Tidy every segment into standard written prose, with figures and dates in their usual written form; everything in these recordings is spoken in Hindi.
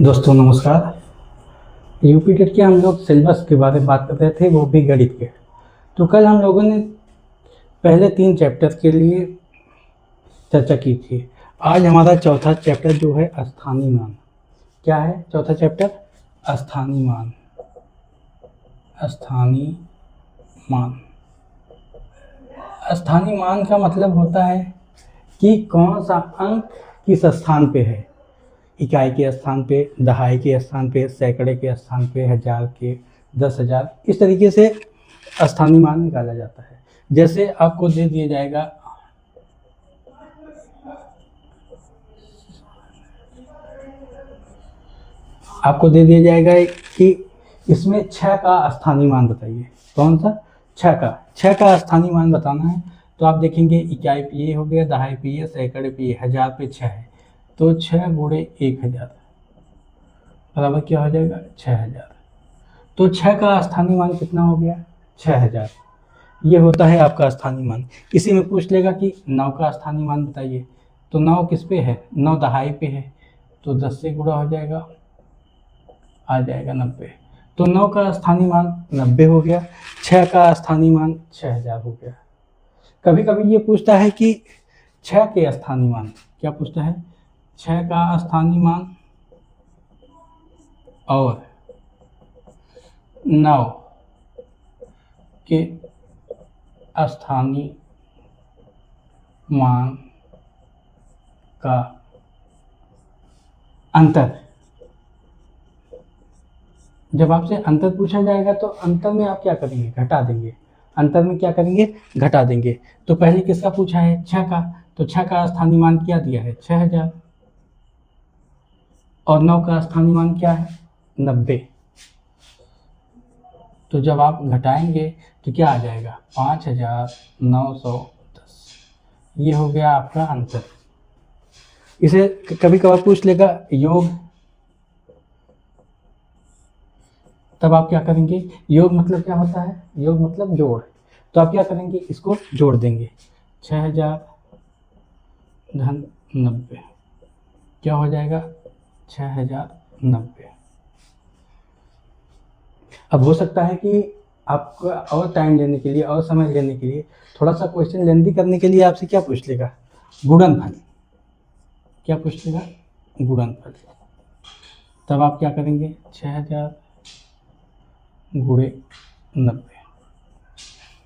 दोस्तों नमस्कार। यूपी टेट के हम लोग सिलेबस के बारे में बात कर रहे थे, वो भी गणित के। तो कल हम लोगों ने पहले 3 चैप्टर के लिए चर्चा की थी। आज हमारा चौथा चैप्टर जो है स्थानीय मान। क्या है चौथा चैप्टर? स्थानीय मान। स्थानीय मान। स्थानीय मान का मतलब होता है कि कौन सा अंक किस स्थान पे है। इकाई के स्थान पे, दहाई के स्थान पे, सैकड़े के स्थान पे, हजार के, 10,000, इस तरीके से स्थानीय मान निकाला जाता है। जैसे आपको दे दिया जाएगा कि इसमें 6 का स्थानीय मान बताइए। कौन सा? 6 का स्थानीय मान बताना है। तो आप देखेंगे इकाई पे ये हो गया, दहाई पे ये, सैकड़े पे ये, हजार पे 6 है। तो 6 गुणे 1000 बराबर क्या हो जाएगा? 6000। तो 6 का स्थानीय मान कितना हो गया? 6000। ये होता है आपका स्थानीय मान। इसी में पूछ लेगा कि 9 का स्थानीय मान बताइए। तो 9 किस पे है? 9 दहाई पे है, तो 10 से गुणा हो जाएगा, आ जाएगा 90। तो 9 का स्थानीय मान 90 हो गया। 6 का स्थानीय मान 6000 हो गया। कभी कभी ये पूछता है कि 6 के स्थानीय मान, क्या पूछता है? 6 का स्थानीय मान और 9 के स्थानीय मान का अंतर। जब आपसे अंतर पूछा जाएगा तो अंतर में आप क्या करेंगे? घटा देंगे। अंतर में क्या करेंगे? घटा देंगे। तो पहले किसका पूछा है? 6 का। तो 6 का स्थानीय मान क्या दिया है? 6000। और 9 का स्थानीय मान क्या है? 90। तो जब आप घटाएंगे तो क्या आ जाएगा? 5910। ये हो गया आपका अंतर। इसे कभी कभार पूछ लेगा योग। तब आप क्या करेंगे? योग मतलब क्या होता है? योग मतलब जोड़। तो आप क्या करेंगे? इसको जोड़ देंगे। 6000 धन 90 क्या हो जाएगा? 6090। अब हो सकता है कि आपको और टाइम लेने के लिए और समय लेने के लिए थोड़ा सा क्वेश्चन लेंदी करने के लिए आपसे क्या पूछ लेगा? गुणनफल। क्या पूछ लेगा? गुणनफल। तब आप क्या करेंगे? 6000 गुणे 90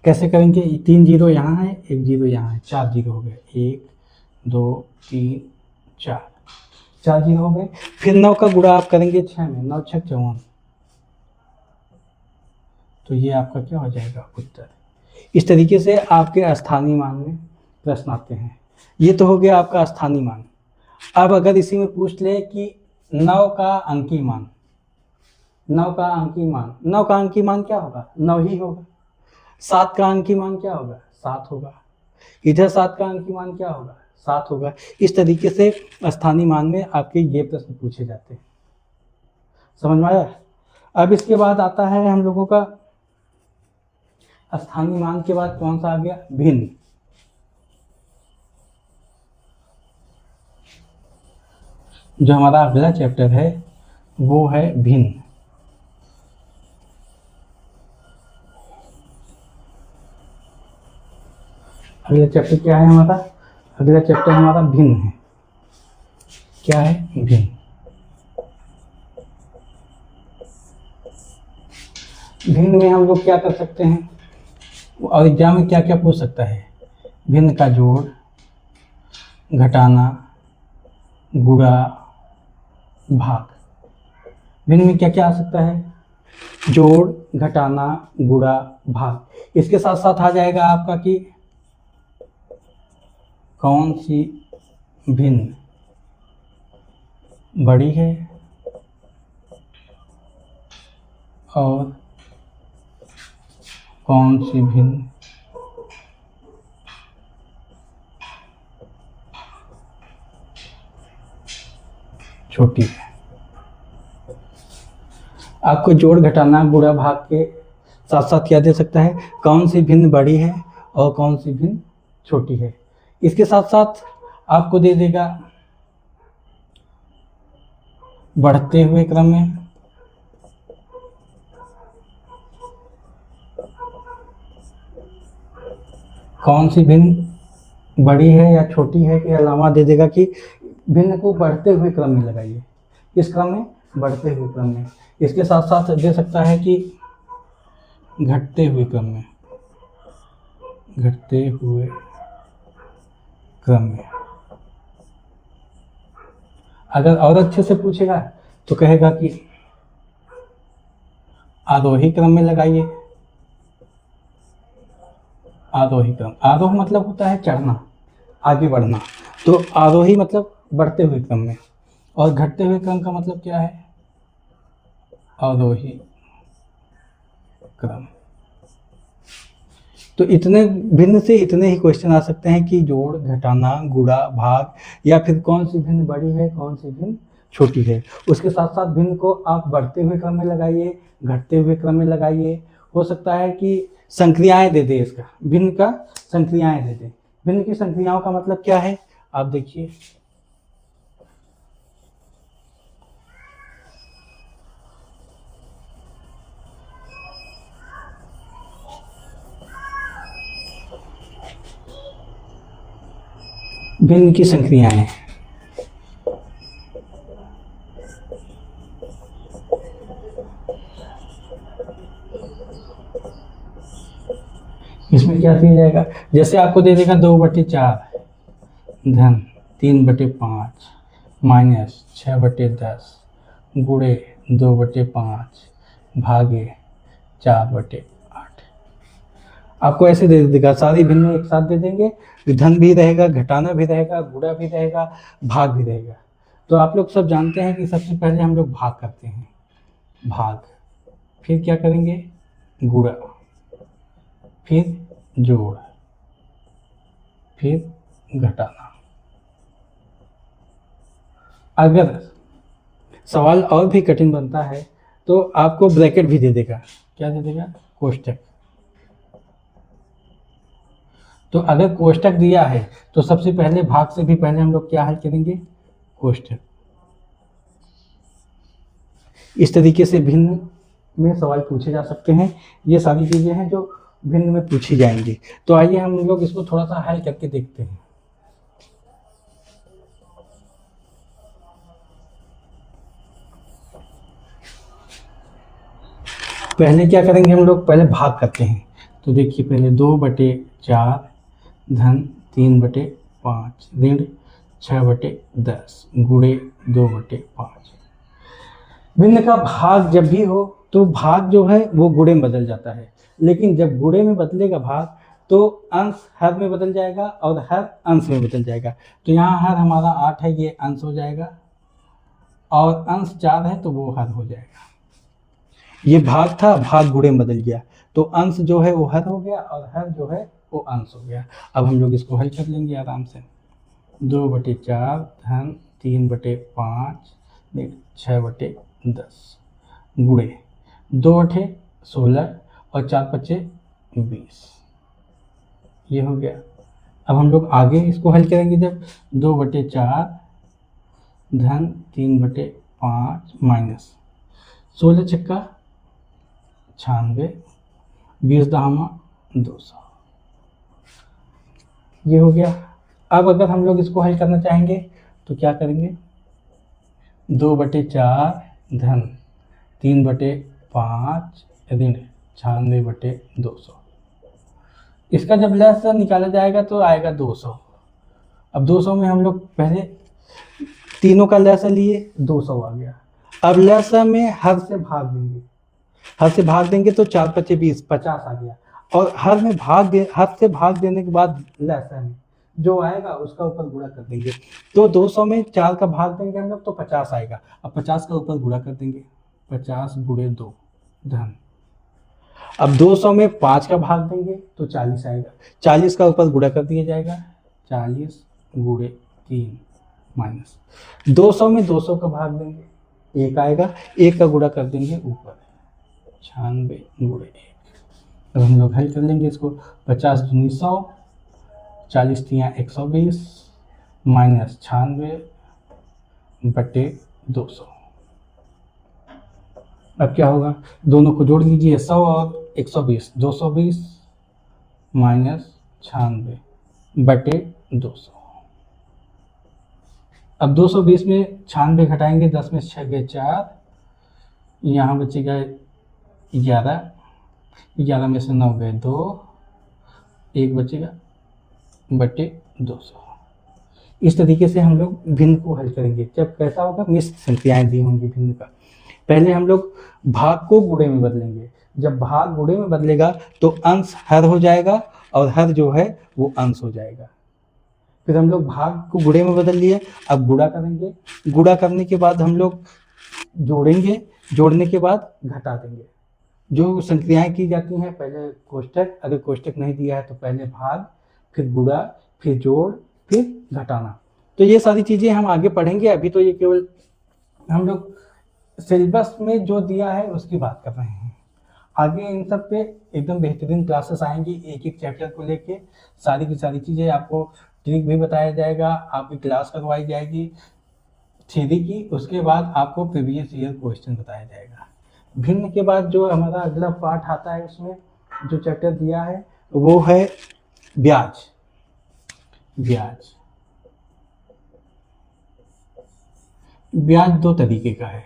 कैसे करेंगे? 3 जीरो यहाँ है, 1 जीरो यहाँ है, 4 जीरो हो गए। 1 2 3 4, 4 जीरो हो गए। फिर 9 का गुणा आप करेंगे 6 में, 9 6 54। तो ये आपका क्या हो जाएगा? उत्तर। इस तरीके से आपके स्थानीय मान में प्रश्न आते हैं। ये तो हो गया आपका स्थानीय मान। अब अगर इसी में पूछ ले कि 9 का अंकीय मान, 9 का अंकीय मान, 9 का अंकीय मान क्या होगा? 9 ही होगा। 7 का अंकीय मान क्या होगा? 7 होगा। इधर 7 का अंकीय मान क्या होगा? 7 होगा। इस तरीके से स्थानीय मान में आपके ये प्रश्न पूछे जाते हैं। समझ में आया? अब इसके बाद आता है हम लोगों का स्थानीय मान के बाद कौन सा आ गया? भिन्न। जो हमारा अगला चैप्टर है वो है भिन्न। अगला चैप्टर क्या है हमारा? अगला चैप्टर हमारा भिन्न है। क्या है? भिन्न। भिन्न में हम लोग क्या कर सकते हैं और एग्जाम में क्या क्या पूछ सकता है? भिन्न का जोड़, घटाना, गुणा, भाग। भिन्न में क्या क्या आ सकता है? जोड़, घटाना, गुणा, भाग। इसके साथ साथ आ जाएगा आपका कि कौन सी भिन्न बड़ी है और कौन सी भिन्न छोटी है। आपको जोड़, घटाना, गुणा, भाग के साथ साथ क्या दे सकता है? कौन सी भिन्न बड़ी है और कौन सी भिन्न छोटी है। इसके साथ साथ आपको दे देगा बढ़ते हुए क्रम में, कौन सी भिन्न बड़ी है या छोटी है, कि अलावा दे देगा कि भिन्न को बढ़ते हुए क्रम में लगाइए। किस क्रम में? बढ़ते हुए क्रम में। इसके साथ साथ दे सकता है कि घटते हुए क्रम में, घटते हुए क्रम में। अगर और अच्छे से पूछेगा तो कहेगा कि आरोही क्रम में लगाइए। आरोही क्रम, आरोह मतलब होता है चढ़ना, आगे बढ़ना, तो आरोही मतलब बढ़ते हुए क्रम में, और घटते हुए क्रम का मतलब क्या है? अवरोही क्रम। तो इतने भिन्न से इतने ही क्वेश्चन आ सकते हैं कि जोड़, घटाना, गुणा, भाग, या फिर कौन सी भिन्न बड़ी है, कौन सी भिन्न छोटी है। उसके साथ साथ भिन्न को आप बढ़ते हुए क्रम में लगाइए, घटते हुए क्रम में लगाइए। हो सकता है कि संक्रियाएं दे दे, इसका भिन्न का संक्रियाएं दे दे। भिन्न की संक्रियाओं का मतलब क्या है, आप देखिए। भिन्न की संक्रियाएं, इसमें क्या दिया जाएगा? जैसे आपको दे देगा 2/4 धन 3/5 माइनस 6/10 गुणे 2/5 भागे 4/8। आपको ऐसे दे देगा, सारी भिन्न एक साथ दे देंगे, धन भी रहेगा, घटाना भी रहेगा, गुणा भी रहेगा, भाग भी रहेगा। तो आप लोग सब जानते हैं कि सबसे पहले हम लोग भाग करते हैं, भाग, फिर क्या करेंगे? गुणा, फिर जोड़, फिर घटाना। अगर सवाल और भी कठिन बनता है तो आपको ब्रैकेट भी दे देगा। क्या दे देगा? कोष्टक। तो अगर कोष्टक दिया है तो सबसे पहले भाग से भी पहले हम लोग क्या हल करेंगे? कोष्टक। इस तरीके से भिन्न में सवाल पूछे जा सकते हैं। ये सारी चीजें हैं जो भिन्न में पूछी जाएंगी। तो आइए हम लोग इसको थोड़ा सा हल करके देखते हैं। पहले क्या करेंगे हम लोग? पहले भाग करते हैं। तो देखिए, पहले 2/4 धन 3/5 ऋण 6/10 गुणे 2/5। भिन्न का भाग जब भी हो तो भाग जो है वो गुणे में बदल जाता है, लेकिन जब गुणे में बदलेगा भाग तो अंश हर में बदल जाएगा और हर अंश में बदल जाएगा। तो यहाँ हर हमारा 8 है, ये अंश हो जाएगा, और अंश 4 है तो वो हर हो जाएगा। ये भाग था, भाग गुणे में बदल गया, तो अंश जो है वो हर हो गया और हर जो है वो अंश हो गया। अब हम लोग इसको हल कर लेंगे आराम से। 2/4 धन 3/5 6/10 गुणे 2/16 और 4/5 ये हो गया। अब हम लोग आगे इसको हल करेंगे। जब 2/4 धन 3/5 माइनस 16 6 96 20 दहामा 200 ये हो गया। अब अगर हम लोग इसको हल करना चाहेंगे तो क्या करेंगे? 2/4 धन 3/5 ऋण 96/200। इसका जब लहसा निकाला जाएगा तो आएगा 200। अब 200 में हम लोग पहले तीनों का लहसा लिए, 200 आ गया। अब लहसा में हर से भाग देंगे, हर से भाग देंगे तो 4/5 50 आ गया। और हर में हर से भाग देने के बाद लहसा में जो आएगा उसका ऊपर गुणा कर देंगे। तो 200 में 4 का भाग देंगे हम लोग तो 50 आएगा। अब 50 का ऊपर गुणा कर देंगे, 50 गुणे 2 धन। अब 200 में 5 का भाग देंगे तो 40 आएगा, 40 का ऊपर गुणा कर दिया जाएगा, 40 गुणे 3 माइनस 200 में 200 का भाग देंगे 1 आएगा, 1 का गुणा कर देंगे ऊपर, 96 गुणे 1। अब हम लोग हल कर लेंगे इसको। 50 दूनी 100, 40 तियाँ 120 माइनस 96/200। अब क्या होगा, दोनों को जोड़ लीजिए, 100 और 120, 220 माइनस 96 बटे 200। अब 220 में 96 घटाएंगे, 10 में 6 गए 4, यहाँ बचेगा 11, 11 में से 9 गए 2, 1 बचेगा बटे 200। इस तरीके से हम लोग भिन्न को हल करेंगे। जब कैसा होगा, मिश्र संख्याएं दी होंगी भिन्न का, पहले हम लोग भाग को गुणे में बदलेंगे। जब भाग गुणे में बदलेगा तो अंश हर हो जाएगा और हर जो है वो अंश हो जाएगा। फिर हम लोग भाग को गुणे में बदल लिए, अब गुणा करेंगे, गुणा करने के बाद हम लोग जोड़ेंगे, जोड़ने के बाद घटा देंगे। जो संक्रियाएं की जाती हैं, पहले कोष्टक, अगर कोष्टक नहीं दिया है तो पहले भाग, फिर गुणा, फिर जोड़, फिर घटाना। तो ये सारी चीज़ें हम आगे पढ़ेंगे, अभी तो ये केवल हम लोग सिलेबस में जो दिया है उसकी बात कर रहे हैं। आगे इन सब पे एकदम बेहतरीन क्लासेस आएंगी, एक एक चैप्टर को लेके सारी की सारी चीज़ें, आपको ट्रिक भी बताया जाएगा, आपकी क्लास करवाई जाएगी थ्योरी की, उसके बाद आपको प्रीवियस ईयर क्वेश्चन बताया जाएगा। भिन्न के बाद जो हमारा अगला पार्ट आता है, उसमें जो चैप्टर दिया है वो है ब्याज। ब्याज, ब्याज दो तरीके का है,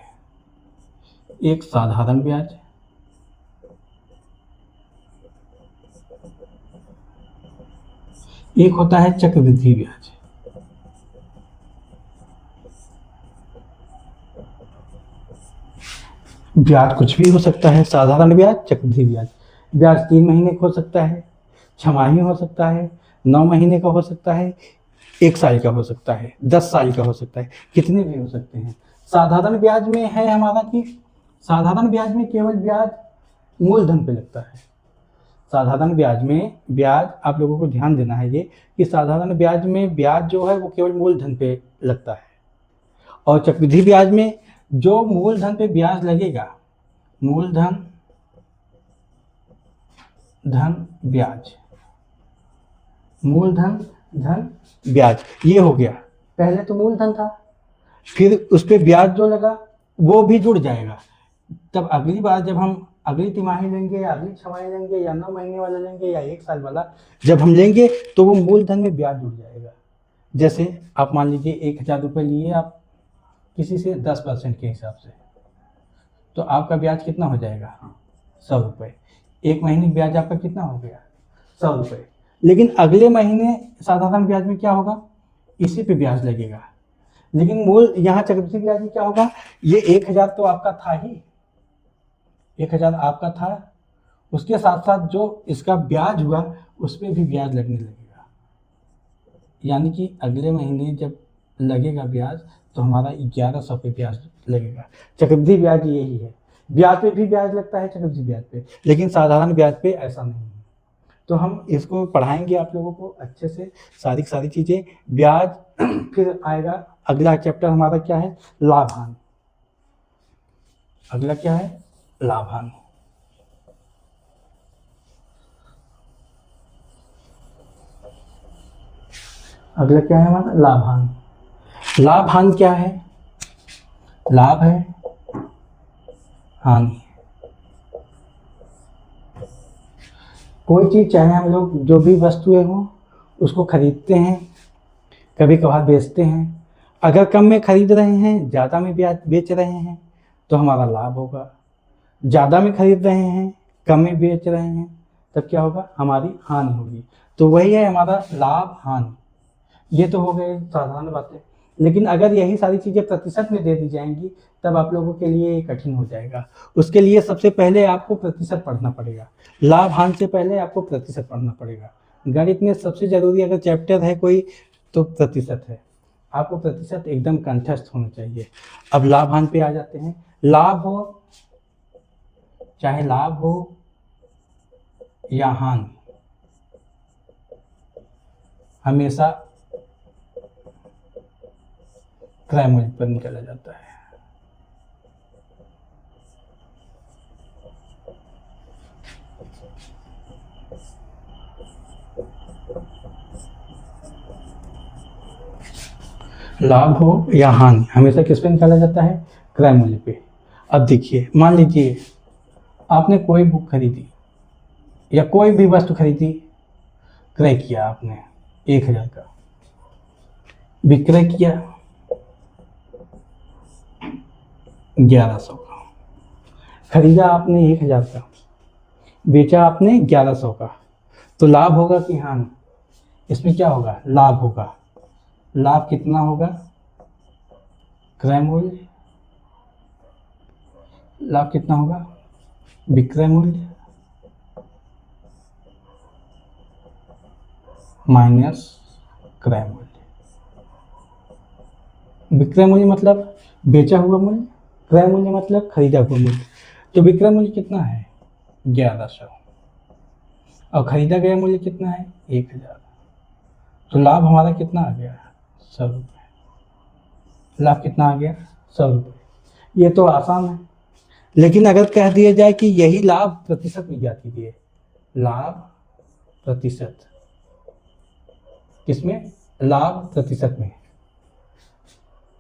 एक साधारण ब्याज, एक होता है चक्रवृद्धि ब्याज। ब्याज कुछ भी हो सकता है, साधारण ब्याज, चक्रवृद्धि ब्याज। ब्याज 3 महीने का हो सकता है, 6 माही हो सकता है, 9 महीने का हो सकता है, 1 साल का हो सकता है, 10 साल का हो सकता है, कितने भी हो सकते हैं। साधारण ब्याज में है हमारा कि साधारण ब्याज में केवल ब्याज मूलधन पे लगता है। साधारण ब्याज में ब्याज, आप लोगों को ध्यान देना है ये कि साधारण ब्याज में ब्याज जो है वो केवल मूलधन पे लगता है, और चक्रवृद्धि ब्याज में जो मूलधन पे ब्याज लगेगा, मूलधन धन ब्याज, मूलधन धन ब्याज, ये हो गया। पहले तो मूलधन था, फिर उस पे ब्याज जो लगा वो भी जुड़ जाएगा। तब अगली बार जब हम अगली तिमाही लेंगे, या अगली छमाही लेंगे, या 9 महीने वाला लेंगे, या 1 साल वाला जब हम लेंगे तो वो मूलधन में ब्याज जुड़ जाएगा। जैसे आप मान लीजिए 1000 रुपये लिए आप किसी से 10% के हिसाब से, तो आपका ब्याज कितना हो जाएगा, 100 रुपये। 1 महीने ब्याज आपका कितना हो गया, 100 रुपये। लेकिन अगले महीने साधारण ब्याज में क्या होगा, इसी पे ब्याज लगेगा। लेकिन मूल यहाँ चक्रवृद्धि ब्याज में क्या होगा, ये 1000 तो आपका था ही, 1000 आपका था, उसके साथ साथ जो इसका ब्याज हुआ उस पर भी ब्याज लगने लगेगा। यानी कि अगले महीने जब लगेगा ब्याज तो हमारा 1100 पे ब्याज लगेगा। चक्रवृद्धि ब्याज यही है, ब्याज पे भी ब्याज लगता है चक्रवृद्धि ब्याज पे, लेकिन साधारण ब्याज पे ऐसा नहीं है। तो हम इसको पढ़ाएंगे आप लोगों को अच्छे से, सारी चीज़ें, ब्याज। फिर आएगा अगला चैप्टर हमारा क्या है, लाभांश। अगला क्या है, लाभांश। अगला क्या है हमारा, लाभांश। लाभांश क्या है, लाभ है, हानि। कोई चीज़ चाहे हम लोग जो भी वस्तुएं हों उसको खरीदते हैं, कभी कभार बेचते हैं। अगर कम में खरीद रहे हैं, ज़्यादा में बेच रहे हैं तो हमारा लाभ होगा। ज़्यादा में खरीद रहे हैं, कम में बेच रहे हैं, तब क्या होगा, हमारी हानि होगी। तो वही है हमारा लाभ हानि। ये तो हो गए साधारण बातें, लेकिन अगर यही सारी चीज़ें प्रतिशत में दे दी जाएंगी तब आप लोगों के लिए ये कठिन हो जाएगा। उसके लिए सबसे पहले आपको प्रतिशत पढ़ना पड़ेगा, लाभ हानि से पहले आपको प्रतिशत पढ़ना पड़ेगा। गणित में सबसे ज़रूरी अगर चैप्टर है कोई तो प्रतिशत है, आपको प्रतिशत एकदम कंठस्थ होना चाहिए। अब लाभ हानि पे आ जाते हैं। लाभ हो, चाहे लाभ हो या हानि, हमेशा क्रय मूल्य पर निकाला जाता है। लाभ हो या हानि, हमेशा किस पे निकाला जाता है, क्रय मूल्य पे। अब देखिए, मान लीजिए आपने कोई बुक खरीदी या कोई भी वस्तु खरीदी, क्रय किया आपने 1000 का, विक्रय किया 1100 का, खरीदा आपने 1000 का, बेचा आपने 1100 का, तो लाभ होगा कि हानि? इसमें क्या होगा? लाभ होगा। लाभ कितना होगा? क्रय मूल्य। लाभ कितना होगा? विक्रय मूल्य माइनस क्रय मूल्य। विक्रय मूल्य मतलब बेचा हुआ मूल्य, क्रय मूल्य मतलब खरीदा हुआ मूल्य। तो विक्रय मूल्य कितना है? 1100, और खरीदा गया मूल्य कितना है? 1000। तो लाभ हमारा कितना आ गया? 100 रुपये। लाभ कितना आ गया? 100 रुपये। ये तो आसान है, लेकिन अगर कह दिया जाए कि यही लाभ प्रतिशत में ज्ञात कीजिए, लाभ प्रतिशत किसमें? लाभ प्रतिशत में।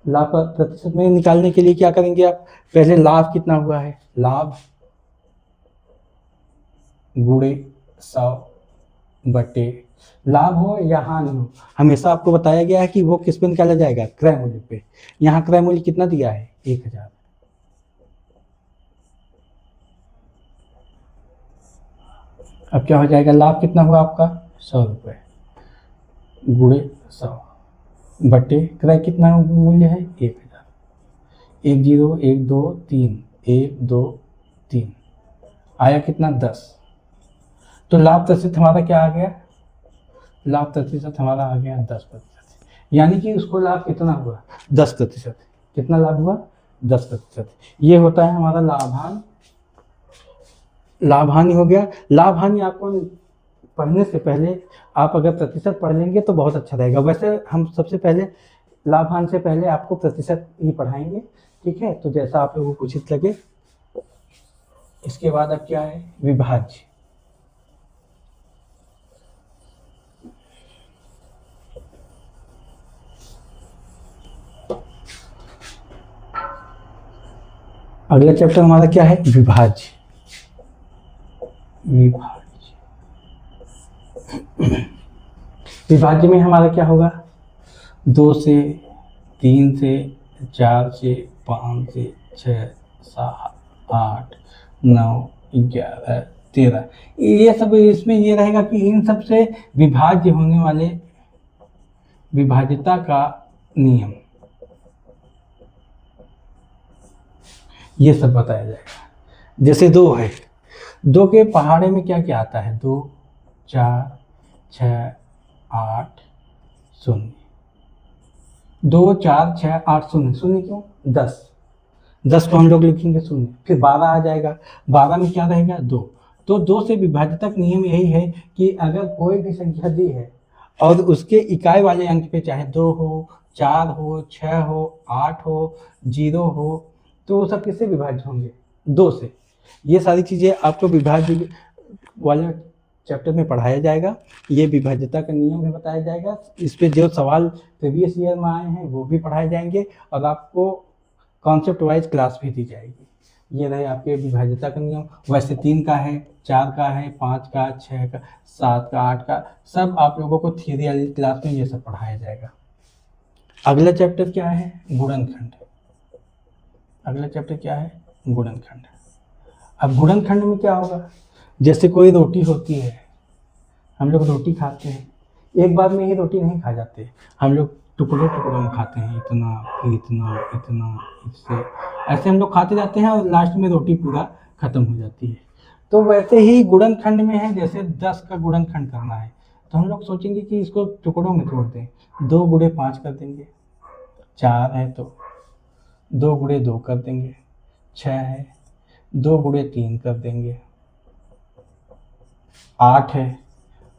लाभ प्रतिशत में निकालने के लिए क्या करेंगे आप? पहले लाभ कितना हुआ है? लाभ गुणे 100 बटे, लाभ हो या हानि हो, हमेशा आपको बताया गया है कि वो किस पे निकाला जाएगा? क्रय मूल्य पे। यहाँ क्रय मूल्य कितना दिया है? 1000। अब क्या हो जाएगा? लाभ कितना हुआ आपका? 100 रुपये गुणे 100 बटे क्रय कितना मूल्य है? 1000। 1 0 1 2 3, 1 2 3, आया कितना? 10। तो लाभ प्रतिशत हमारा क्या आ गया? लाभ प्रतिशत हमारा आ गया 10%। यानी कि उसको लाभ कितना हुआ? 10%। कितना लाभ हुआ? 10%। ये होता है हमारा लाभांश। लाभ हानि हो गया। लाभ हानि आपको पढ़ने से पहले आप अगर प्रतिशत पढ़ लेंगे तो बहुत अच्छा रहेगा। वैसे हम सबसे पहले लाभ हानि से पहले आपको प्रतिशत ही पढ़ाएंगे, ठीक है? तो जैसा आप लोगों को उचित लगे। इसके बाद अब क्या है? विभाज्य। अगला चैप्टर हमारा क्या है? विभाज्य। विभाज्य में हमारा क्या होगा? 2 से 3 से 4 से 5 से 6 7 8 9 11 13, ये सब इसमें ये रहेगा कि इन सब से विभाज्य होने वाले विभाज्यता का नियम, ये सब बताया जाएगा। जैसे 2 है, 2 के पहाड़े में क्या क्या आता है? 2 4 6 8 0। 2 4 6 8 0, शून्य क्यों? 10 को हम लोग लिखेंगे शून्य। फिर 12 आ जाएगा, 12 में क्या रहेगा? 2। तो 2 से विभाज्यता का नियम यही है कि अगर कोई भी संख्या दी है और उसके इकाई वाले अंक पे चाहे 2 हो, 4 हो, 6 हो, 8 हो, 0 हो, तो वो सब किससे विभाज्य होंगे? 2 से। ये सारी चीज़ें आपको विभाज्य वाले चैप्टर में पढ़ाया जाएगा। ये विभाज्यता का नियम भी बताया जाएगा। इस पे जो सवाल प्रीवियस ईयर में आए हैं वो भी पढ़ाए जाएंगे, और आपको कॉन्सेप्ट वाइज क्लास भी दी जाएगी। ये रहे आपके विभाज्यता का नियम। वैसे 3 का है, 4 का है, 5 का, 6 का, 7 का, 8 का, सब आप लोगों को थियरी वाली क्लास में ये सब पढ़ाया जाएगा। अगला चैप्टर क्या है? गुणनखंड। अगला चैप्टर क्या है? गुणनखंड। अब गुणनखंड में क्या होगा? जैसे कोई रोटी होती है, हम लोग रोटी खाते हैं, एक बार में ही रोटी नहीं खा जाते, हम लोग टुकड़ों टुकड़ों में खाते हैं, इतना फिर इतना इतना, इससे ऐसे हम लोग खाते जाते हैं और लास्ट में रोटी पूरा खत्म हो जाती है। तो वैसे ही गुणनखंड में है, जैसे 10 का गुणनखंड करना है तो हम लोग सोचेंगे कि इसको टुकड़ों में तोड़ दें, 2 गुणे 5 कर देंगे, 4 है तो 2 गुणे 2 कर देंगे, 6 है 2 गुणे 3 कर देंगे, 8 है,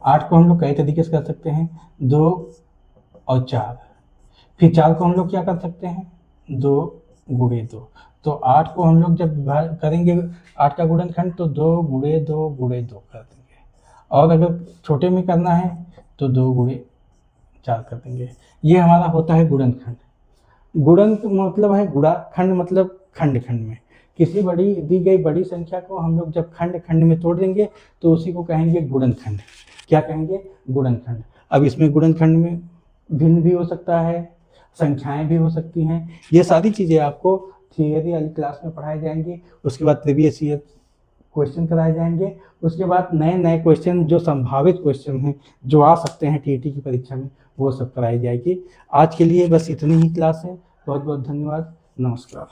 8 को हम लोग कई तरीके से कर सकते हैं, 2 और 4, फिर 4 को हम लोग क्या कर सकते हैं? 2 गुणे 2। तो 8 को हम लोग जब करेंगे 8 का गुणनखंड तो 2 गुणे 2 गुणे 2 कर देंगे, और अगर छोटे में करना है तो 2 गुणे 4 कर देंगे। ये हमारा होता है गुणनखंड। गुणन मतलब है गुणा, खंड मतलब खंड खंड में। किसी बड़ी दी गई बड़ी संख्या को हम लोग जब खंड खंड में तोड़ देंगे तो उसी को कहेंगे गुणनखंड। क्या कहेंगे? गुणनखंड। अब इसमें गुणनखंड में भिन्न भी हो सकता है, संख्याएं भी हो सकती हैं। ये सारी चीज़ें आपको थियरी वाली क्लास में पढ़ाई जाएंगी। उसके बाद प्रीवियस ईयर क्वेश्चन कराए जाएंगे। उसके बाद नए नए क्वेश्चन जो संभावित क्वेश्चन हैं जो आ सकते हैं टीईटी की परीक्षा में, वो सब कराई जाएगी। आज के लिए बस इतनी ही क्लास है। बहुत बहुत धन्यवाद। नमस्कार।